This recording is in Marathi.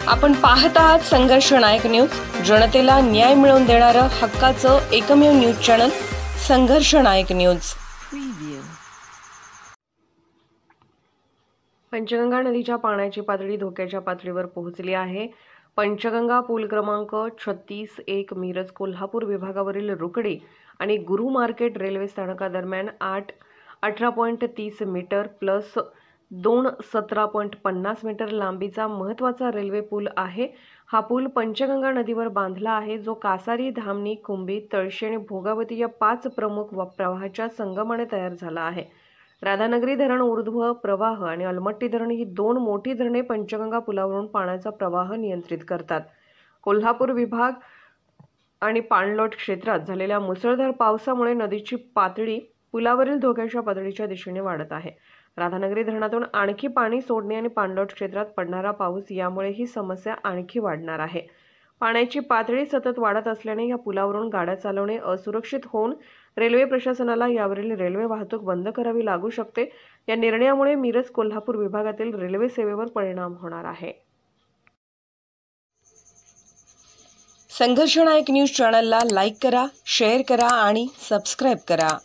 आपण पाहत आहात संघर्ष नायक न्यूज, जनतेला न्याय मिळवून देणारं हक्काचं एकमेव न्यूज चॅनल संघर्ष नायक न्यूज। पंचगंगा नदीच्या पाण्याची पातळी धोक्याच्या पातळीवर पोहोचली आहे। पंचगंगा पूल क्रमांक 36-1 मिरज कोल्हापूर विभागावरील रुकडी आणि गुरु मार्केट रेल्वे स्थानकादरम्यान 18.30 मीटर प्लस 2 17.50 मीटर लांबीचा महत्त्वाचा रेल्वे पूल आहे। हा पूल पंचगंगा नदीवर बांधला आहे, जो कासारी, धामणी, कुंभी, तळशी आणि भोगावती या 5 प्रमुख प्रवाहाच्या संगमाने तयार झाला आहे। राधानगरी धरण ऊर्ध्व प्रवाह आणि अलमट्टी धरण ही 2 मोठी धरणे पंचगंगा पुलावरून पाण्याचा प्रवाह नियंत्रित करतात। कोल्हापूर विभाग आणि पाणलोट क्षेत्रात झालेल्या मुसळधार पावसामुळे नदीची पातळी पुलावरील धोक्याच्या पातळीच्या दिशेने वाढत आहे। राधानगरी धरणातून आणखी पाणी सोडणे आणि पाणलोट क्षेत्रात पडणारा पाऊस यामुळे ही समस्या आणखी वाढणार आहे। पाण्याची पातळी सतत वाढत असल्याने या पुलावरून गाड्या चालवणे असुरक्षित होऊन रेल्वे प्रशासनाला यावरील रेल्वे वाहतूक बंद करावी लागू शकते। या निर्णयामुळे मिरज कोल्हापूर विभागातील रेल्वे सेवेवर परिणाम होणार आहे। संघर्ष नायक न्यूज चॅनलला लाईक करा, शेअर करा आणि सबस्क्राइब करा।